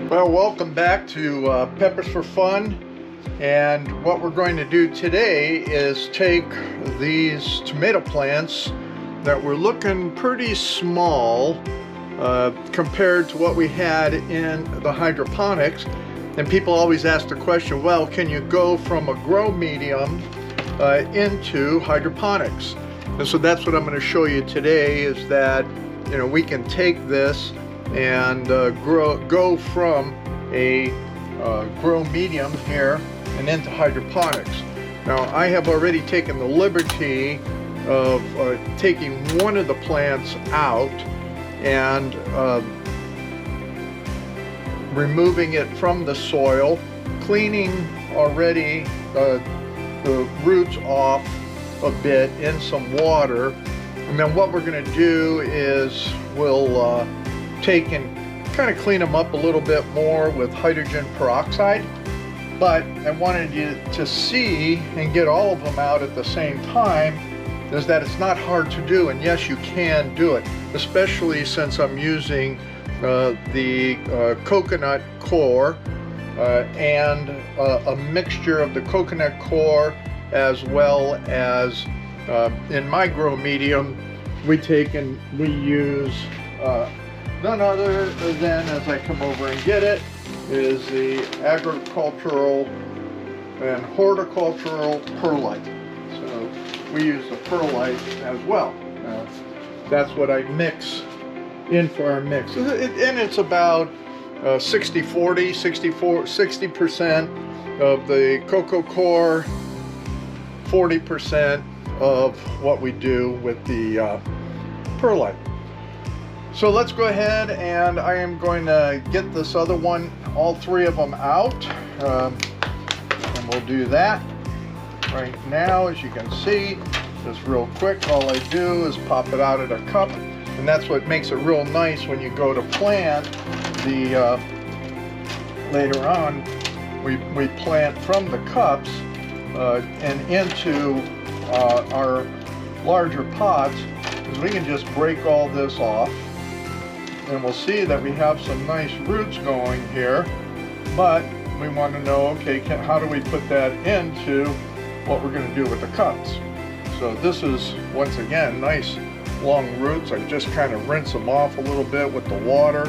Well, welcome back to Peppers for Fun, and what we're going to do today is take these tomato plants that were looking pretty small compared to what we had in the hydroponics. And people always ask the question, well, can you go from a grow medium into hydroponics? And so that's what I'm going to show you today, is that we can take this and go from a grow medium here and into hydroponics. Now, I have already taken the liberty of taking one of the plants out and removing it from the soil, cleaning already the roots off a bit in some water. And then what we're going to do is we'll take and kind of clean them up a little bit more with hydrogen peroxide. But I wanted you to see and get all of them out at the same time, is that it's not hard to do, and yes, you can do it, especially since I'm using the coconut coir and a mixture of the coconut coir, as well as in my grow medium we use none other than, as I come over and get it, is the agricultural and horticultural perlite. So we use the perlite as well. That's what I mix in for our mix. And it's about 60-40, 60% of the Cocoa Coir, 40% of what we do with the perlite. So let's go ahead, and I am going to get this other one, all three of them out, and we'll do that right now. As you can see, just real quick, all I do is pop it out of the cup, and that's what makes it real nice when you go to plant the later on. We plant from the cups and into our larger pots, because we can just break all this off. And we'll see that we have some nice roots going here, but we want to know, okay, how do we put that into what we're going to do with the cups? So this is, once again, nice long roots. I just kind of rinse them off a little bit with the water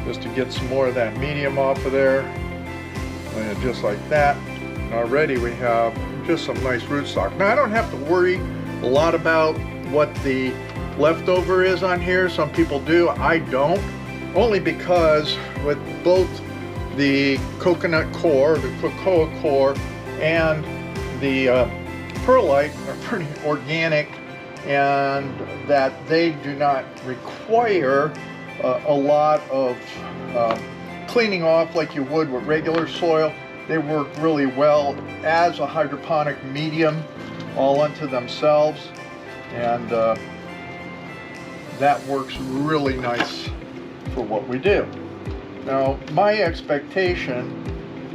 just to get some more of that medium off of there, and just like that. And already we have just some nice rootstock. Now, I don't have to worry a lot about what the leftover is on here. Some people do. I don't, only because with both the coconut coir, the cocoa coir, and the perlite are pretty organic, and that they do not require a lot of cleaning off like you would with regular soil. They work really well as a hydroponic medium all unto themselves, and that works really nice for what we do. Now, my expectation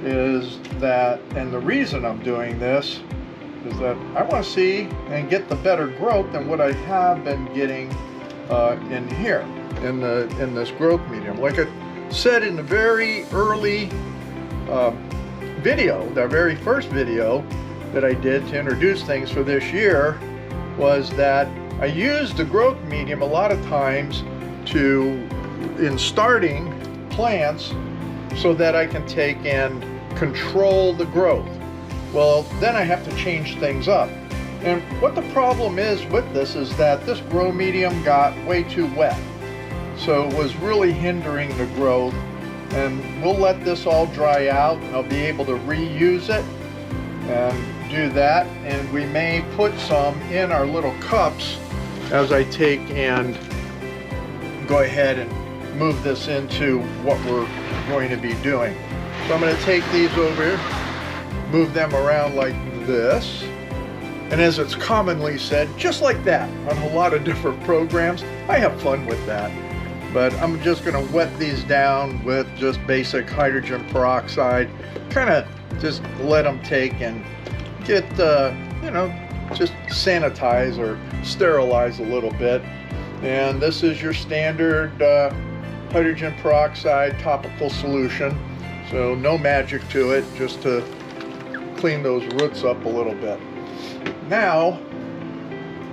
is that, and the reason I'm doing this, is that I want to see and get the better growth than what I have been getting in here, in this growth medium. Like I said in the very early video, the very first video that I did to introduce things for this year, was that I use the growth medium a lot of times in starting plants, so that I can take and control the growth. Well, then I have to change things up. And what the problem is with this is that this grow medium got way too wet. So it was really hindering the growth. And we'll let this all dry out, and I'll be able to reuse it and do that. And we may put some in our little cups as I take and go ahead and move this into what we're going to be doing. So I'm going to take these over, move them around like this, and as it's commonly said, just like that on a lot of different programs. I have fun with that. But I'm just going to wet these down with just basic hydrogen peroxide, kind of just let them take and get, just sanitize or sterilize a little bit. And this is your standard hydrogen peroxide topical solution. So no magic to it, just to clean those roots up a little bit. Now,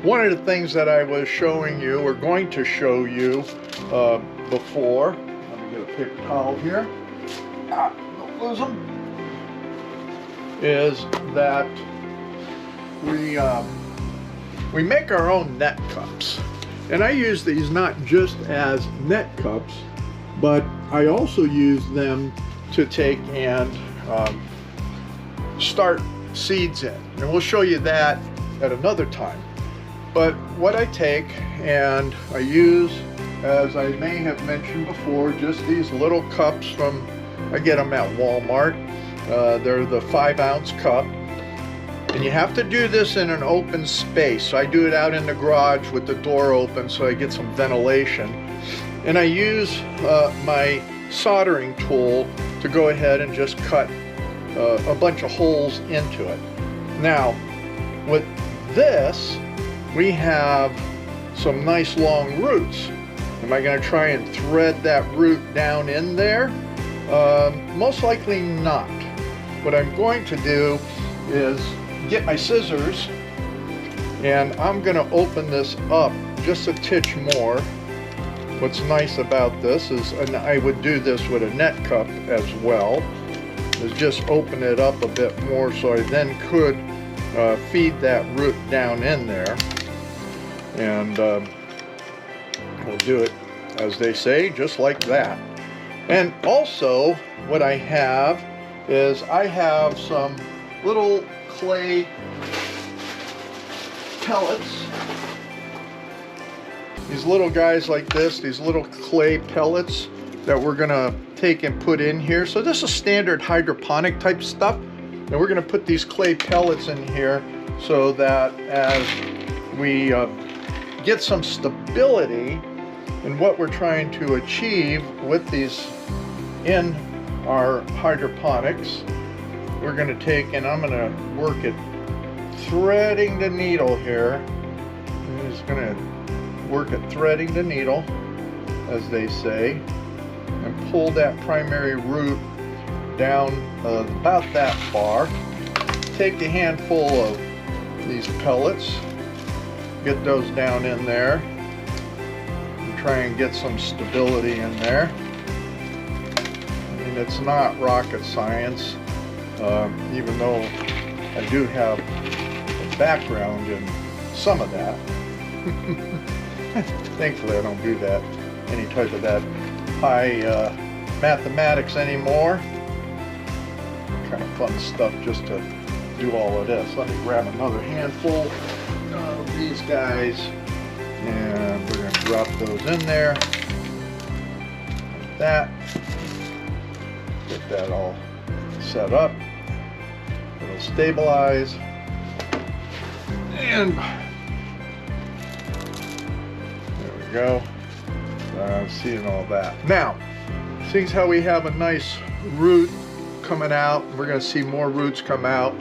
one of the things that I was showing you, or going to show you before, let me get a paper towel here, don't lose them, is that we make our own net cups. And I use these not just as net cups, but I also use them to take and start seeds in. And we'll show you that at another time. But what I take and I use, as I may have mentioned before, just these little cups from, I get them at Walmart. They're the 5-ounce cup. And you have to do this in an open space. So I do it out in the garage with the door open so I get some ventilation. And I use my soldering tool to go ahead and just cut a bunch of holes into it. Now, with this, we have some nice long roots. Am I going to try and thread that root down in there? Most likely not. What I'm going to do is get my scissors, and I'm going to open this up just a titch more. What's nice about this is, and I would do this with a net cup as well, is just open it up a bit more so I then could feed that root down in there. And we'll do it, as they say, just like that. And also what I have is I have some little clay pellets. These little guys like this, these little clay pellets that we're gonna take and put in here. So this is standard hydroponic type stuff. And we're gonna put these clay pellets in here so that as we get some stability in what we're trying to achieve with these in our hydroponics, we're going to take and I'm going to work at threading the needle here. I'm just going to work at threading the needle, as they say, and pull that primary root down about that far. Take a handful of these pellets, get those down in there, and try and get some stability in there. I mean, it's not rocket science, even though I do have a background in some of that. Thankfully I don't do that, any type of that high mathematics anymore. Kind of fun stuff just to do all of this. Let me grab another handful of these guys, and we're going to drop those in there like that. Get that all set up. It'll stabilize, and there we go. Seeing all that. Now, seeing how we have a nice root coming out, we're going to see more roots come out.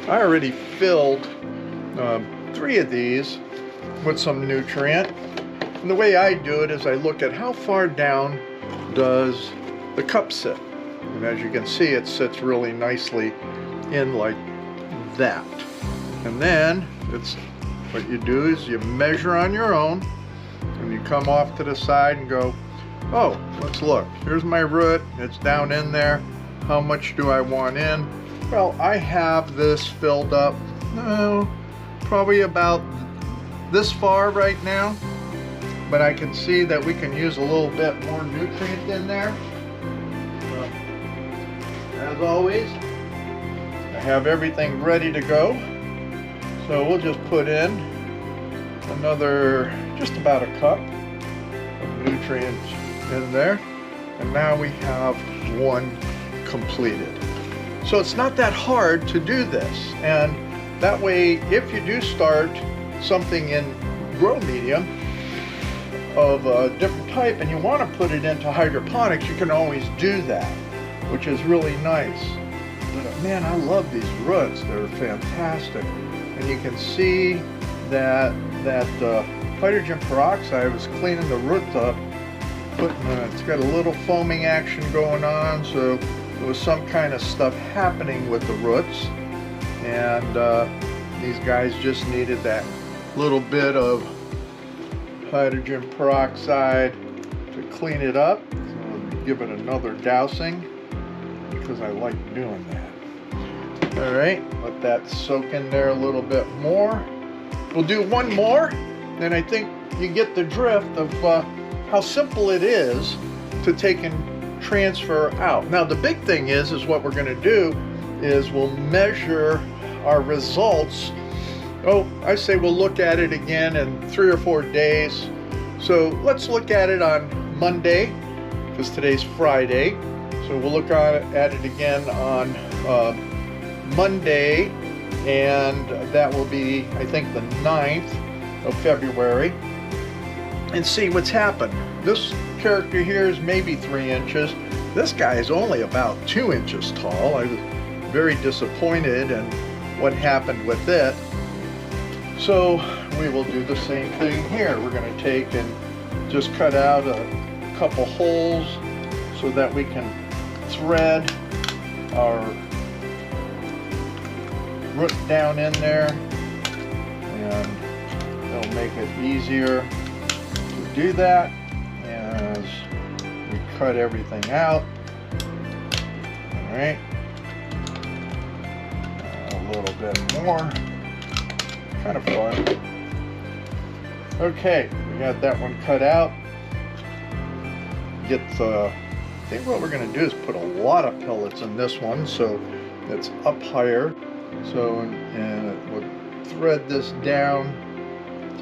I already filled 3 of these with some nutrient, and the way I do it is I look at how far down does the cup sit, and as you can see, it sits really nicely in like that. And then it's what you do is you measure on your own, and you come off to the side and go, oh, let's look, here's my root, it's down in there. How much do I want in? Well, I have this filled up, probably about this far right now, but I can see that we can use a little bit more nutrient in there. As always, I have everything ready to go, so we'll just put in another, just about a cup of nutrients in there, and now we have one completed. So it's not that hard to do this, and that way if you do start something in grow medium of a different type and you want to put it into hydroponics, you can always do that, which is really nice. But man, I love these roots, they're fantastic. And you can see that hydrogen peroxide was cleaning the roots up it's got a little foaming action going on, so there was some kind of stuff happening with the roots, and these guys just needed that little bit of hydrogen peroxide to clean it up. So I'll give it another dousing because I like doing that. All right, let that soak in there a little bit more. We'll do one more, and I think you get the drift of how simple it is to take and transfer out. Now the big thing is what we're going to do is we'll measure our results. Oh, I say we'll look at it again in 3 or 4 days. So let's look at it on Monday, because today's Friday. So we'll look at it again on Monday, and that will be, I think, the 9th of February, and see what's happened. This character here is maybe 3 inches. This guy is only about 2 inches tall. I was very disappointed in what happened with it. So we will do the same thing here. We're going to take and just cut out a couple holes so that we can thread our root down in there, and it'll make it easier to do that as we cut everything out. All right, a little bit more, kind of fun. Okay, we got that one cut out. I think what we're going to do is put a lot of pellets in this one, so it's up higher. So, and we'll thread this down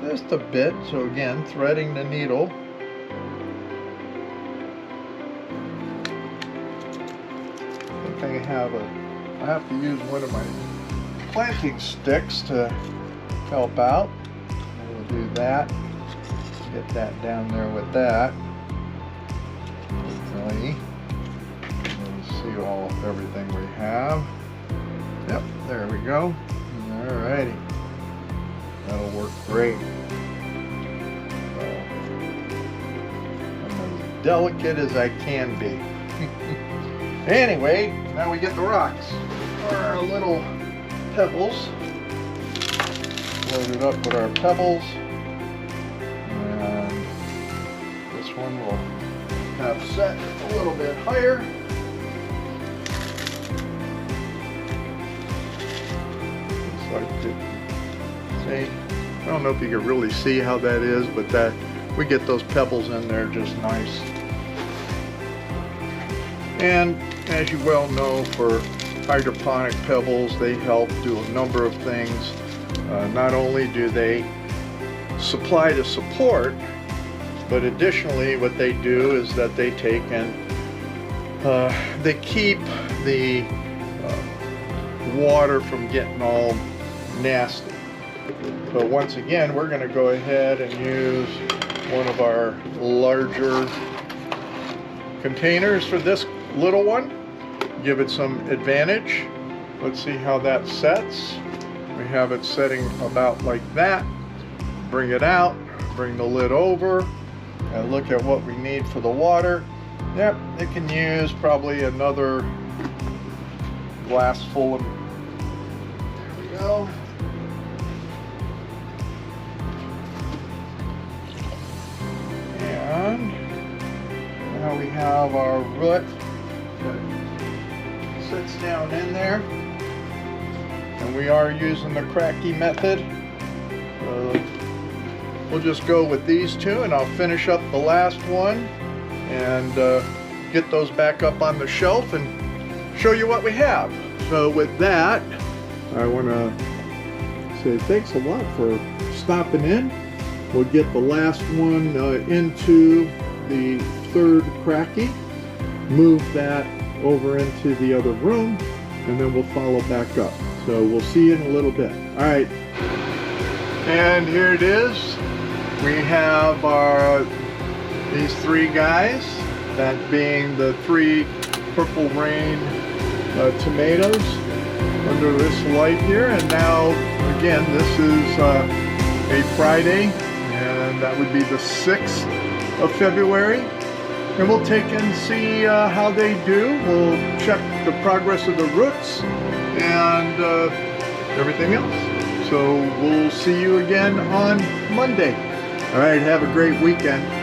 just a bit. So again, threading the needle. I think I have to use one of my planting sticks to help out. And we'll do that. Get that down there with that. Hopefully, see everything we have. Yep, there we go. Alrighty, that'll work great. I'm as delicate as I can be. Anyway, now we get the rocks. Our little pebbles. Load it up with our pebbles. And this one will have set a little bit higher. See, I don't know if you can really see how that is, but that we get those pebbles in there just nice. And as you well know, for hydroponic pebbles, they help do a number of things. Not only do they supply the support, but additionally what they do is that they take and they keep the water from getting all nasty. But once again, we're going to go ahead and use one of our larger containers for this little one. Give it some advantage. Let's see how that sets. We have it setting about like that. Bring it out, bring the lid over, and look at what we need for the water. Yep, it can use probably another glass full of, there we go. And now we have our root that sits down in there. And we are using the Kratky method. We'll just go with these two, and I'll finish up the last one and get those back up on the shelf and show you what we have. So with that, I want to say thanks a lot for stopping in. We'll get the last one into the third Kratky, move that over into the other room, and then we'll follow back up. So we'll see you in a little bit. All right, and here it is. We have these three guys, that being the 3 Purple Rain tomatoes under this light here. And now, again, this is a Friday, and that would be the 6th of February. and we'll take and see how they do. We'll check the progress of the roots and everything else. So we'll see you again on Monday. All right, have a great weekend.